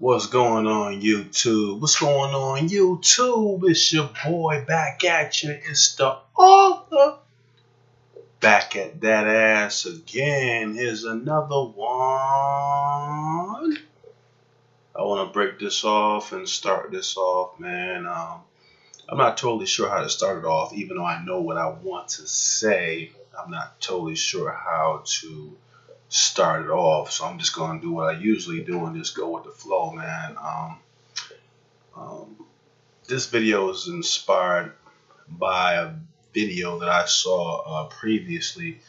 What's going on, YouTube? What's going on, YouTube? It's your boy back at you. It's the author back at that ass again. Here's another one. I want to break this off and start this off, man. I'm not totally sure how to start it off, even though I know what I want to say. I'm not totally sure how to start it off, so I'm just gonna do what I usually do and just go with the flow, man. This video is inspired by a video that I saw previously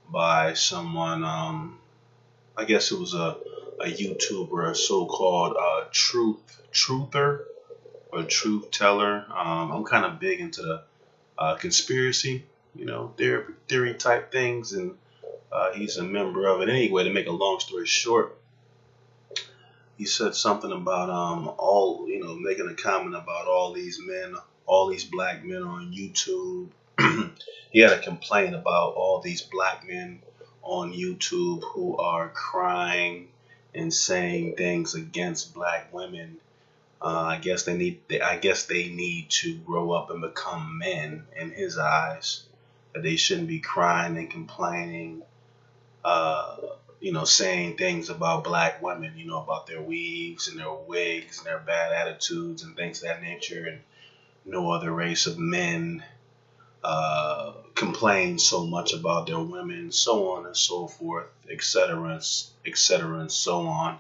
by someone. I guess it was a YouTuber, a so-called truther or truth teller. I'm kind of big into the conspiracy, theory type things, and he's a member of it. Anyway, to make a long story short, he said something about making a comment about all these men, all these black men on YouTube. He had a complaint about all these black men on YouTube who are crying and saying things against black women. I guess they need to grow up and become men in his eyes. That they shouldn't be crying and complaining, saying things about black women, about their weaves and their wigs and their bad attitudes and things of that nature, and no other race of men complain so much about their women, so on and so forth, etc., etc., and so on.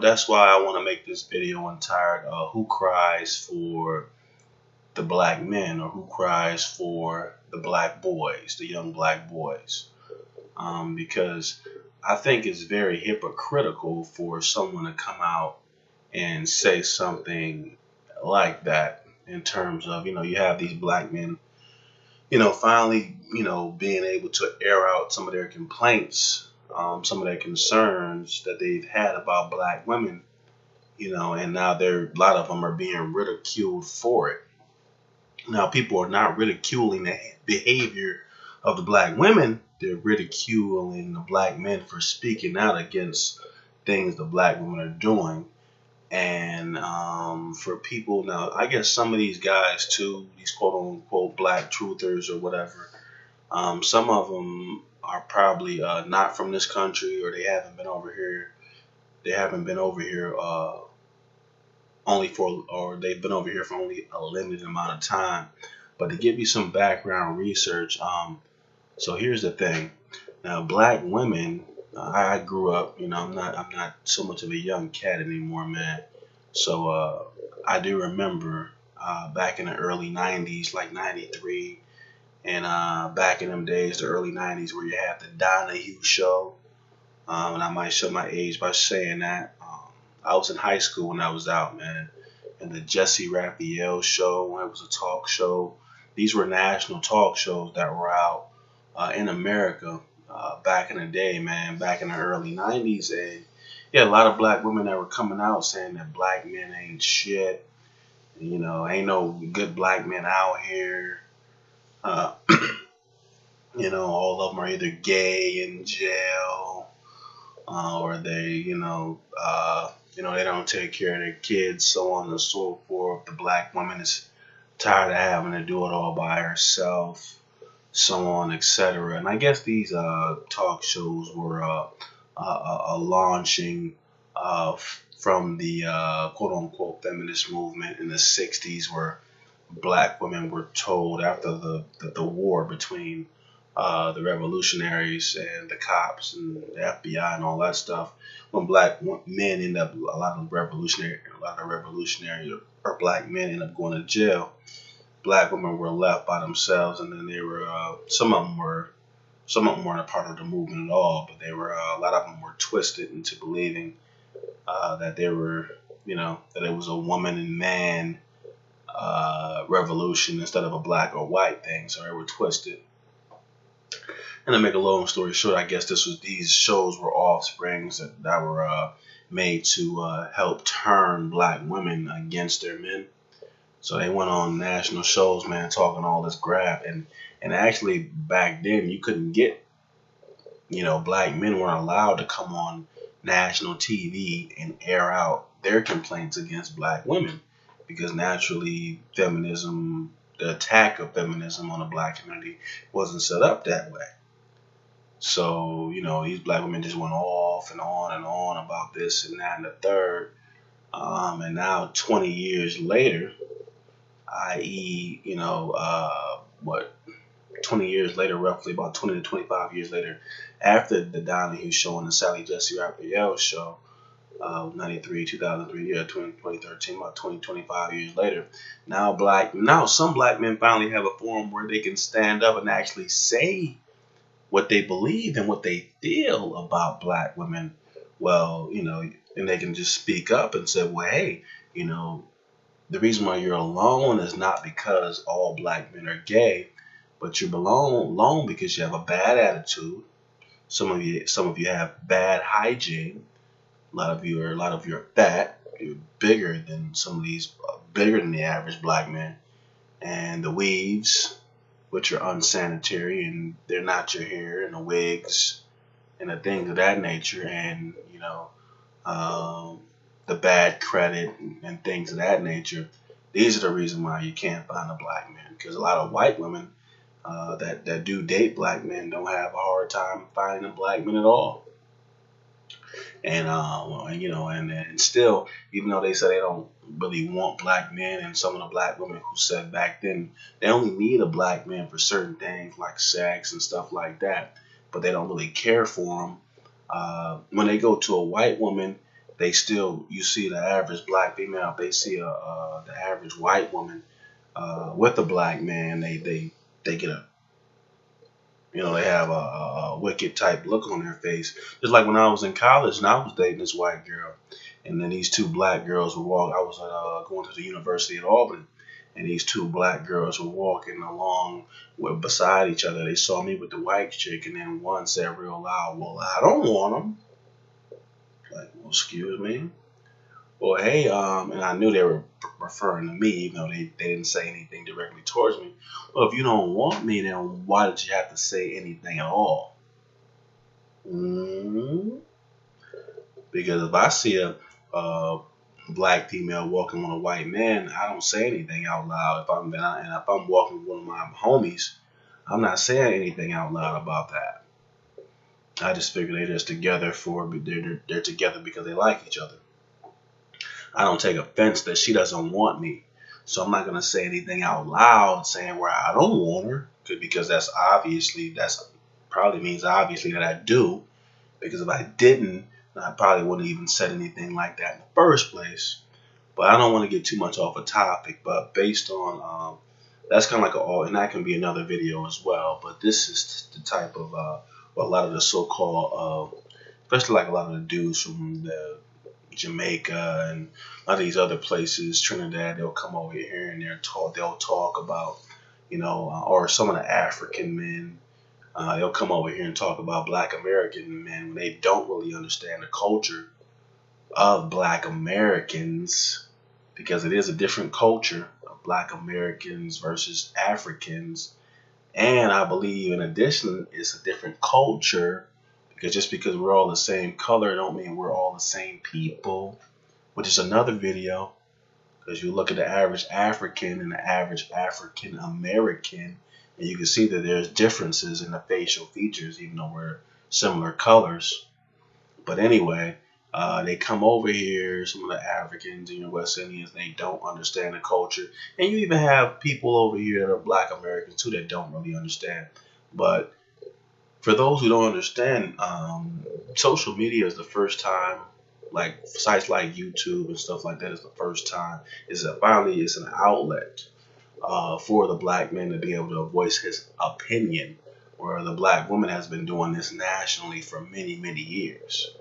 That's why I want to make this video entitled "Who Cries for the Black Men," or "Who Cries for the Black Boys, the young black boys," because I think it's very hypocritical for someone to come out and say something like that, in terms of, you have these black men, finally, being able to air out some of their complaints, some of their concerns that they've had about black women, and now a lot of them are being ridiculed for it. Now, people are not ridiculing the behavior of the black women. They're ridiculing the black men for speaking out against things the black women are doing. And for people now, I guess some of these guys too, these quote unquote black truthers or whatever, some of them are probably not from this country, or they haven't been over here. They haven't been over here they've been over here for only a limited amount of time. But to give you some background research, so here's the thing. Now, black women, I grew up, I'm not so much of a young cat anymore, man. So I do remember back in the early 90s, like 93, and back in them days, the early 90s, where you had the Donahue show. And I might show my age by saying that. I was in high school when I was out, man. And the Jesse Raphael show, when it was a talk show. These were national talk shows that were out in America back in the day, man, back in the early 90s. And yeah, a lot of black women that were coming out saying that black men ain't shit. Ain't no good black men out here. All of them are either gay, in jail, or they, they don't take care of their kids, so on and so forth. The black woman is tired of having to do it all by herself, so on, etc. And I guess these talk shows were launching from the quote-unquote feminist movement in the 60s, where black women were told, after the war between the revolutionaries and the cops and the FBI and all that stuff, when black men end up, a lot of revolutionary or black men end up going to jail, black women were left by themselves. And then they were some of them weren't a part of the movement at all, but they were a lot of them were twisted into believing that they were, that it was a woman and man revolution instead of a black or white thing. So they were twisted. And to make a long story short, I guess these shows were offsprings that were made to help turn black women against their men. So they went on national shows, man, talking all this crap. And actually back then you couldn't get, black men weren't allowed to come on national TV and air out their complaints against black women, because naturally feminism, the attack of feminism on the black community wasn't set up that way. So, these black women just went off and on about this and that and the third. And now 20 years later, i.e., what, 20 years later, roughly about 20 to 25 years later, after the Donahue show and the Sally Jesse Raphael show, 93, 2003, yeah, 2013, about 20, 25 years later, now some black men finally have a forum where they can stand up and actually say what they believe and what they feel about black women. Well, and they can just speak up and say, well, hey, the reason why you're alone is not because all black men are gay, but you're alone because you have a bad attitude. Some of you have bad hygiene. A lot of you are fat. You're bigger than some of these, bigger than the average black man. And the weaves, which are unsanitary, and they're not your hair, and the wigs and the things of that nature, and um, the bad credit and things of that nature. These are the reason why you can't find a black man, because a lot of white women that do date black men don't have a hard time finding a black man at all. And still, even though they say they don't really want black men, and some of the black women who said back then they only need a black man for certain things like sex and stuff like that, but they don't really care for them. When they go to a white woman, you see the average black female. If they see the average white woman with a black man, they get they have a wicked type look on their face. Just like when I was in college and I was dating this white girl, and then these two black girls were walking. I was going to the University at Albany, and these two black girls were walking along beside each other. They saw me with the white chick, and then one said real loud, "Well, I don't want them." Like, well, excuse me. Well, hey, and I knew they were referring to me, even though they didn't say anything directly towards me. Well, if you don't want me, then why did you have to say anything at all? Mm-hmm. Because if I see a black female walking with a white man, I don't say anything out loud. If I'm walking with one of my homies, I'm not saying anything out loud about that. I just figure they're just together they're together because they like each other. I don't take offense that she doesn't want me. So I'm not going to say anything out loud saying where I don't want her, because that's probably means obviously that I do. Because if I didn't, I probably wouldn't even said anything like that in the first place. But I don't want to get too much off a topic. But based on that's kind of like and that can be another video as well. But this is the type of a lot of the so-called, especially like a lot of the dudes from the Jamaica and a lot of these other places, Trinidad, they'll come over here and they'll talk about, or some of the African men, they'll come over here and talk about black American men when they don't really understand the culture of black Americans, because it is a different culture of black Americans versus Africans. And I believe in addition, it's a different culture, because just because we're all the same color don't mean we're all the same people, which is another video. Because you look at the average African and the average African American, and you can see that there's differences in the facial features, even though we're similar colors. But anyway, they come over here, some of the Africans and your West Indians, they don't understand the culture. And you even have people over here that are black Americans too that don't really understand. But for those who don't understand, social media is the first time, like sites like YouTube and stuff like that is the first time, finally it's an outlet for the black man to be able to voice his opinion, where the black woman has been doing this nationally for many, many years.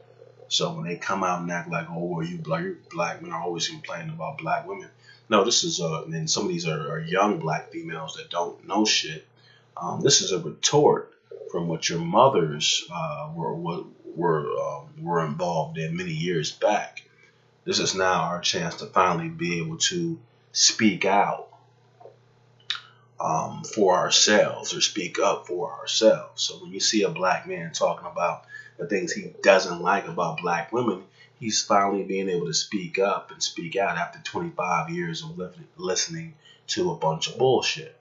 So when they come out and act like, oh, you black men are always complaining about black women. No, this is, and some of these are young black females that don't know shit. This is a retort from what your mothers were involved in many years back. This is now our chance to finally be able to speak out for ourselves, or speak up for ourselves. So when you see a black man talking about the things he doesn't like about black women, he's finally being able to speak up and speak out after 25 years of listening to a bunch of bullshit.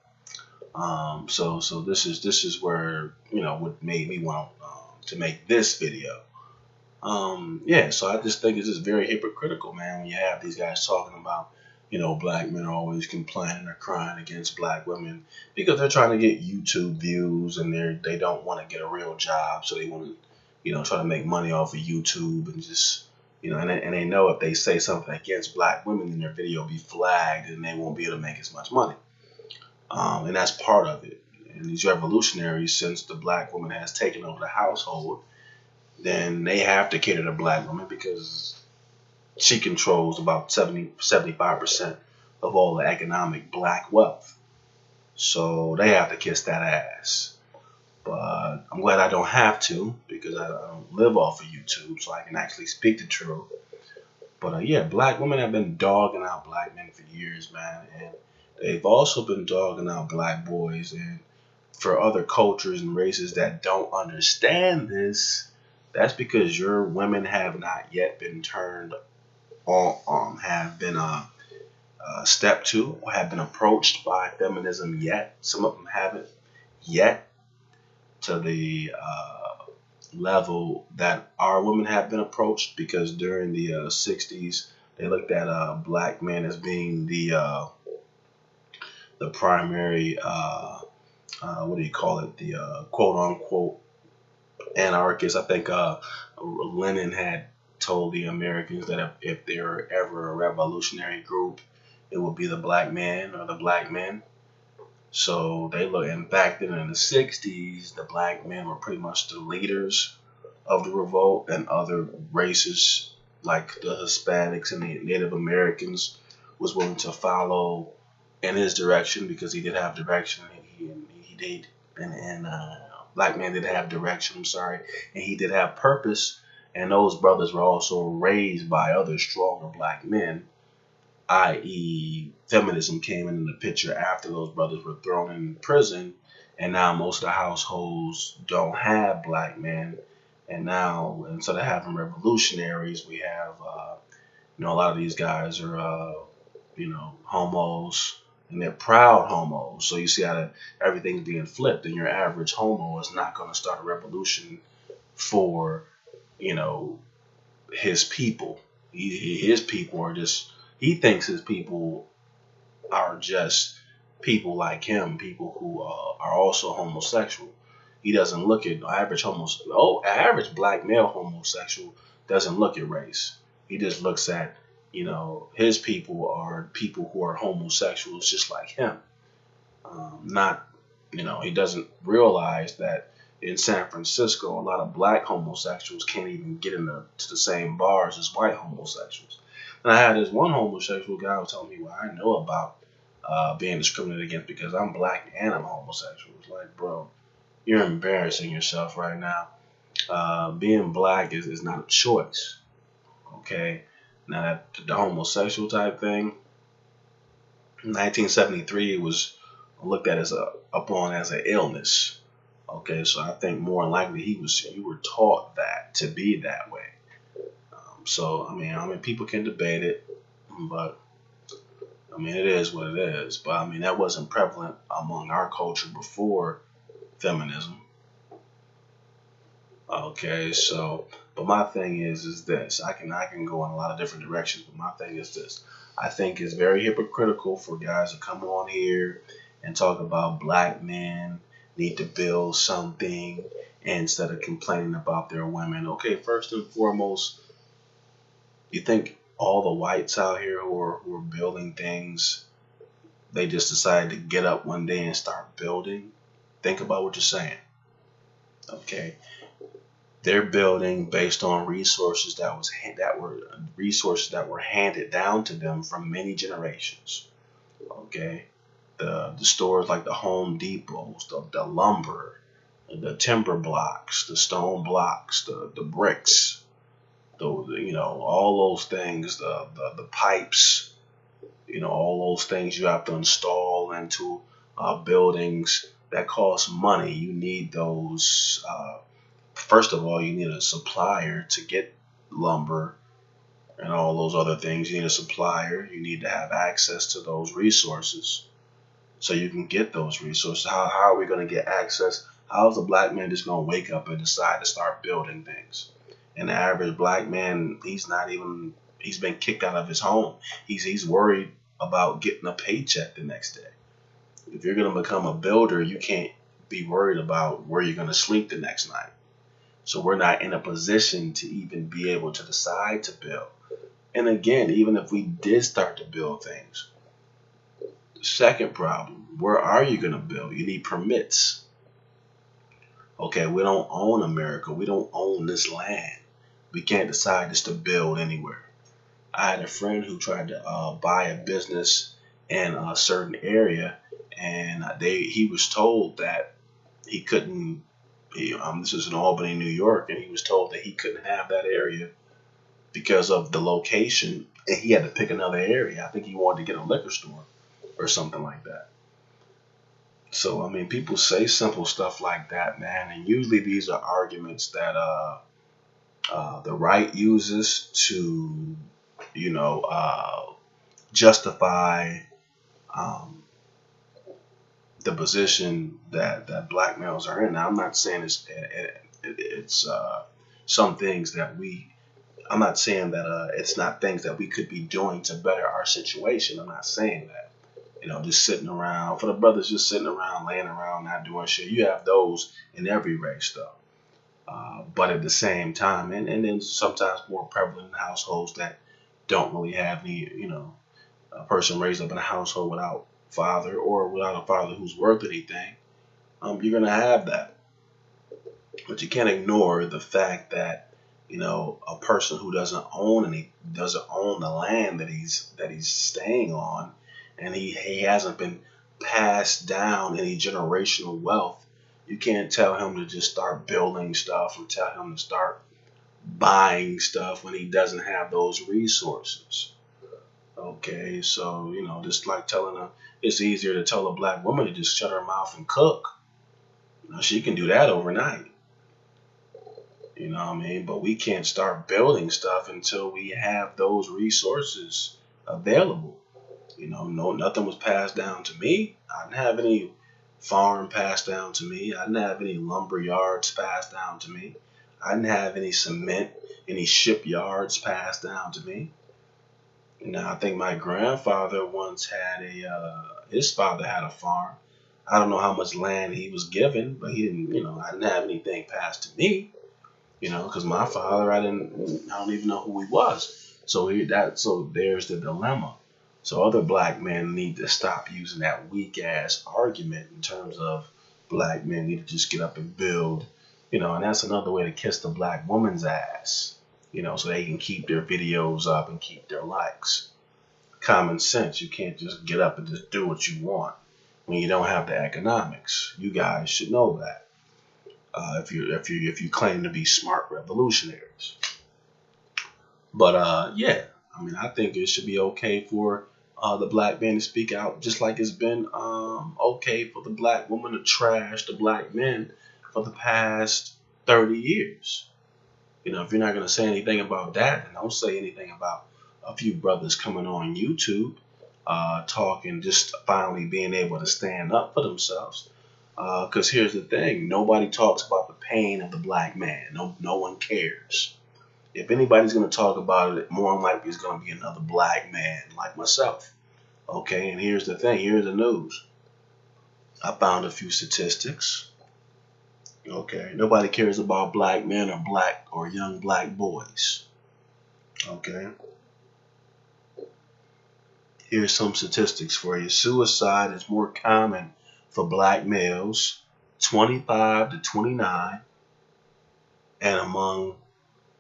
So this is where what made me want to make this video. Yeah, so I just think it's just very hypocritical, man, when you have these guys talking about, black men are always complaining or crying against black women because they're trying to get YouTube views and they don't want to get a real job, so they want to, try to make money off of YouTube and just, and they know if they say something against black women, then their video will be flagged and they won't be able to make as much money. And that's part of it. And these revolutionaries, since the black woman has taken over the household, then they have to cater to black women because she controls about 75% of all the economic black wealth. So they have to kiss that ass. But I'm glad I don't have to because I don't live off of YouTube, so I can actually speak the truth. But yeah, black women have been dogging out black men for years, man. And they've also been dogging out black boys. And for other cultures and races that don't understand this, that's because your women have not yet been turned on, have been stepped to, or have been approached by feminism yet. Some of them haven't yet to the level that our women have been approached, because during the 60s, they looked at black men as being the primary, what do you call it, the quote unquote anarchists. I think Lenin had told the Americans that if there were ever a revolutionary group, it would be the black man or the black men. So they look, and back then in the 60s, the black men were pretty much the leaders of the revolt, and other races like the Hispanics and the Native Americans was willing to follow in his direction because he did have direction, and he did, and black man did have direction, I'm sorry, and he did have purpose, and those brothers were also raised by other stronger black men, i.e. feminism came into the picture after those brothers were thrown in prison, and now most of the households don't have black men, and now instead of having revolutionaries, we have, a lot of these guys are, homos, and they're proud homos. So you see how everything's being flipped, and your average homo is not going to start a revolution for, his people. His people are just, he thinks his people are just people like him, people who are also homosexual. He doesn't look at average black male homosexual doesn't look at race. He just looks at, his people are people who are homosexuals just like him. Not, he doesn't realize that in San Francisco, a lot of black homosexuals can't even get into the same bars as white homosexuals. And I had this one homosexual guy who told me what I know about being discriminated against because I'm black and I'm homosexual. It's like, bro, you're embarrassing yourself right now. Being black is not a choice. Okay? Now, that the homosexual type thing, in 1973, it was looked at upon as an illness. Okay, so I think more than likely you were taught that to be that way. So I mean, people can debate it, but I mean, it is what it is. But I mean, that wasn't prevalent among our culture before feminism. Okay, so, but my thing is this. I can go in a lot of different directions, but my thing is this. I think it's very hypocritical for guys to come on here and talk about black men need to build something instead of complaining about their women. Okay, first and foremost, you think all the whites out here who are building things, they just decided to get up one day and start building? Think about what you're saying. Okay, they're building based on resources that were handed down to them from many generations. Okay, the stores like the Home Depots, the lumber, the timber blocks, the stone blocks, the bricks, all those things, the pipes, all those things you have to install into buildings that cost money. You need those first of all, you need a supplier to get lumber and all those other things. You need a supplier. You need to have access to those resources so you can get those resources. How are we going to get access? How is a black man just going to wake up and decide to start building things? And the average black man, he's been kicked out of his home. He's worried about getting a paycheck the next day. If you're going to become a builder, you can't be worried about where you're going to sleep the next night. So we're not in a position to even be able to decide to build. And again, even if we did start to build things, second problem, where are you going to build? You need permits. Okay, we don't own America. We don't own this land. We can't decide just to build anywhere. I had a friend who tried to buy a business in a certain area, and he was told that he couldn't. This is in Albany, New York, and he was told that he couldn't have that area because of the location, and he had to pick another area. I think he wanted to get a liquor store or something like that. So, I mean, people say simple stuff like that, man, and usually these are arguments that the right uses to, justify um, the position that black males are in. Now, I'm not saying it's some things that I'm not saying that it's not things that we could be doing to better our situation. I'm not saying that. Just sitting around, for the brothers just sitting around, laying around, not doing shit. You have those in every race, though. But at the same time, and then sometimes more prevalent in households that don't really have any, a person raised up in a household without father or without a father who's worth anything, you're going to have that. But you can't ignore the fact that, a person who doesn't own the land that he's staying on, and he hasn't been passed down any generational wealth. You can't tell him to just start building stuff or tell him to start buying stuff when he doesn't have those resources. Okay, so, just like it's easier to tell a black woman to just shut her mouth and cook. She can do that overnight. You know what I mean? But we can't start building stuff until we have those resources available. No, nothing was passed down to me. I didn't have any farm passed down to me. I didn't have any lumber yards passed down to me. I didn't have any cement, any shipyards passed down to me. I think my grandfather once had his father had a farm. I don't know how much land he was given, but he didn't, I didn't have anything passed to me, because my father, I don't even know who he was. So there's the dilemma. So other black men need to stop using that weak ass argument in terms of black men need to just get up and build, and that's another way to kiss the black woman's ass, so they can keep their videos up and keep their likes. Common sense. You can't just get up and just do what you want when you don't have the economics. You guys should know that. If you claim to be smart revolutionaries. But yeah, I mean, I think it should be okay for the black man to speak out, just like it's been okay for the black woman to trash the black men for the past 30 years. If you're not going to say anything about that, then don't say anything about a few brothers coming on YouTube talking, just finally being able to stand up for themselves. Because here's the thing, nobody talks about the pain of the black man. No one cares. If anybody's going to talk about it, more than likely it's going to be another black man like myself. Okay, and here's the thing. Here's the news. I found a few statistics. Okay, nobody cares about black men or young black boys. Okay. Here's some statistics for you. Suicide is more common for black males 25 to 29 and among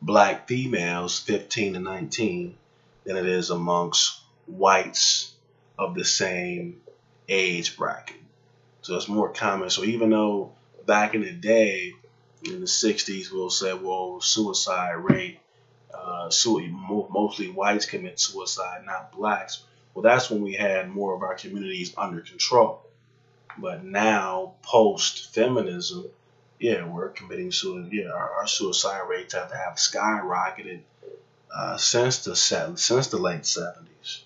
black females 15 to 19 than it is amongst whites of the same age bracket. So it's more common. So even though back in the day, in the 60s, we'll say, well, suicide rate, mostly whites commit suicide, not blacks. Well, that's when we had more of our communities under control. But now, post-feminism, Yeah, we're committing suicide. Yeah, our suicide rates have skyrocketed since the late 70s.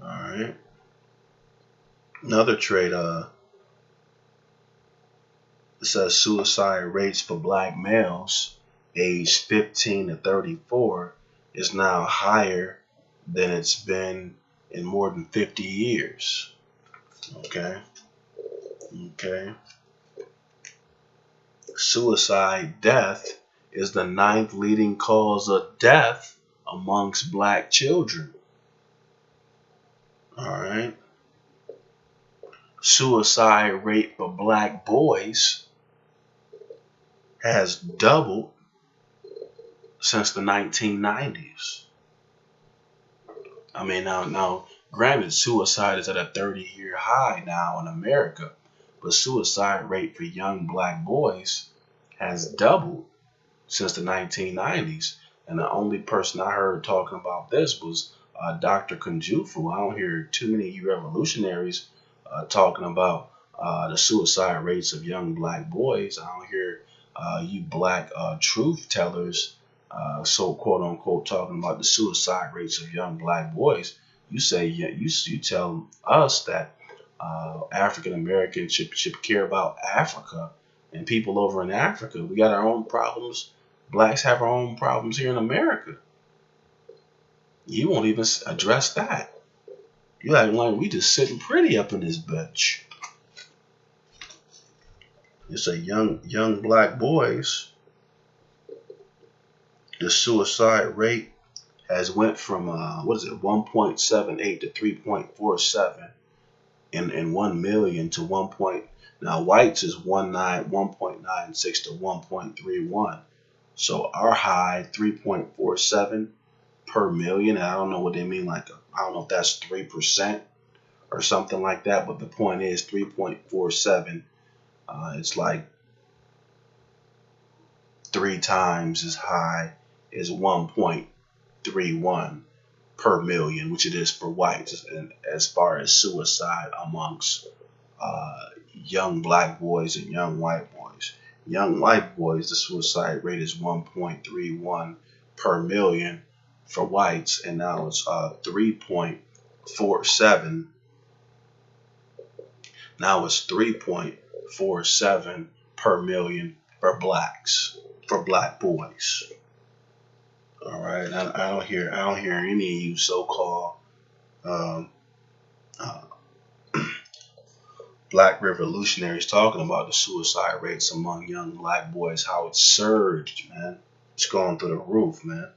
All right. Another trait it says suicide rates for black males aged 15 to 34 is now higher than it's been in more than 50 years. Okay. Okay. Suicide death is the ninth leading cause of death amongst black children. All right. Suicide rate for black boys has doubled since the 1990s. I mean, now, granted, suicide is at a 30-year high now in America, but suicide rate for young black boys has doubled since the 1990s. And the only person I heard talking about this was Dr. Kunjufu. I don't hear too many revolutionaries talking about the suicide rates of young black boys. I don't hear you black truth tellers, so quote unquote, talking about the suicide rates of young black boys. You say, yeah, you tell us that African Americans should care about Africa and people over in Africa. We got our own problems. Blacks have our own problems here in America. You won't even address that. You acting like we just sitting pretty up in this bitch. It's a young black boys. The suicide rate has went from 1.78 to 3.47 in 1 million to 1. Now whites is 1.96 to 1.31. So our high 3.47 per million. And I don't know what they mean. I don't know if that's 3% or something like that. But the point is 3.47. It's like 3 times as high as 1.31 per million, which it is for whites. And as far as suicide amongst young black boys and young white boys. Young white boys, the suicide rate is 1.31 per million for whites, and now it's 3.47. Now it's 3.47 per million for blacks, for black boys. All right, I don't hear any of you so-called um, uh, black revolutionaries talking about the suicide rates among young black boys, how it's surged, man. It's going through the roof, man.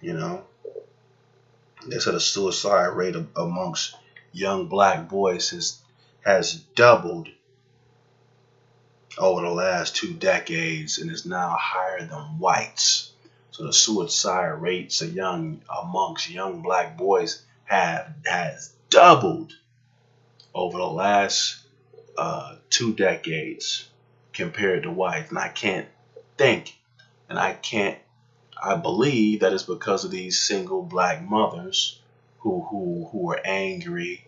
You know, they said the suicide rate amongst young black boys has doubled over the last 2 decades and is now higher than whites. So the suicide rates amongst young black boys has doubled over the last 2 decades compared to whites. And I can't think, and I believe that it's because of these single black mothers who were angry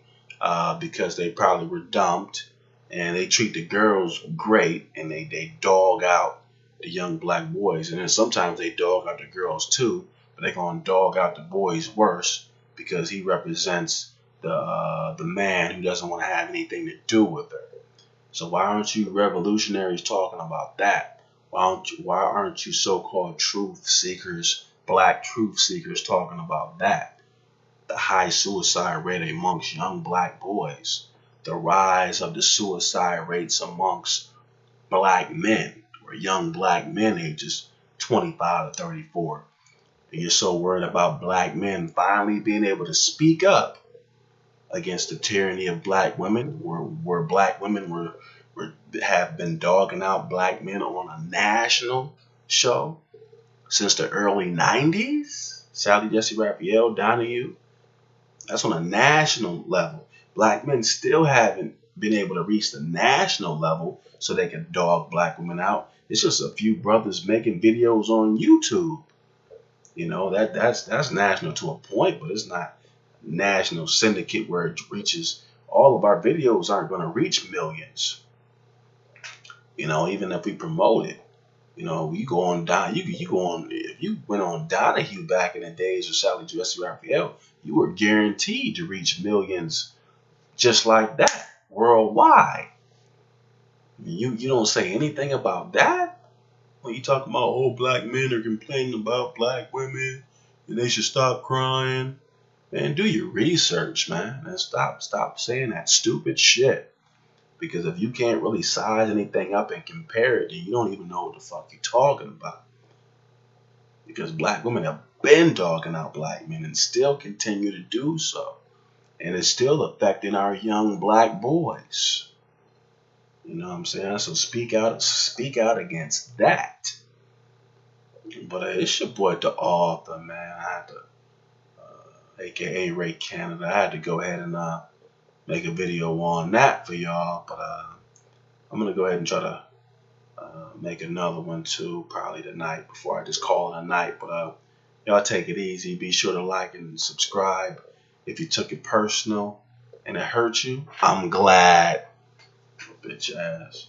because they probably were dumped, and they treat the girls great, and they dog out the young black boys. And then sometimes they dog out the girls too, but they're gonna dog out the boys worse because he represents the man who doesn't want to have anything to do with her. So why aren't you revolutionaries talking about that? Why aren't you so-called truth seekers, black truth seekers, talking about that? The high suicide rate amongst young black boys, the rise of the suicide rates amongst black men, or young black men ages 25 to 34. And you're so worried about black men finally being able to speak up against the tyranny of black women, where black women have been dogging out black men on a national show since the early 90s. Sally Jesse Raphael, Donahue. That's on a national level. Black men still haven't been able to reach the national level so they can dog black women out. It's just a few brothers making videos on YouTube. You know, that's national to a point, but it's not national syndicate where it reaches. All of our videos aren't going to reach millions. You know, even if we promote it, you know, you go on down. You go on. If you went on Donahue back in the days of Sally Jesse Raphael, you were guaranteed to reach millions just like that worldwide. You don't say anything about that when you talk about black men are complaining about black women and they should stop crying. Man, do your research, man, and stop saying that stupid shit. Because if you can't really size anything up and compare it, then you don't even know what the fuck you're talking about. Because black women have been dogging out black men and still continue to do so. And it's still affecting our young black boys. You know what I'm saying? So speak out against that. But it's your boy the author, man. I had to, aka Ray Canada. I had to go ahead and make a video on that for y'all. But I'm gonna go ahead and try to make another one too, probably tonight before I just call it a night. But y'all take it easy. Be sure to like and subscribe. If you took it personal and it hurt you, I'm glad. Bitch ass.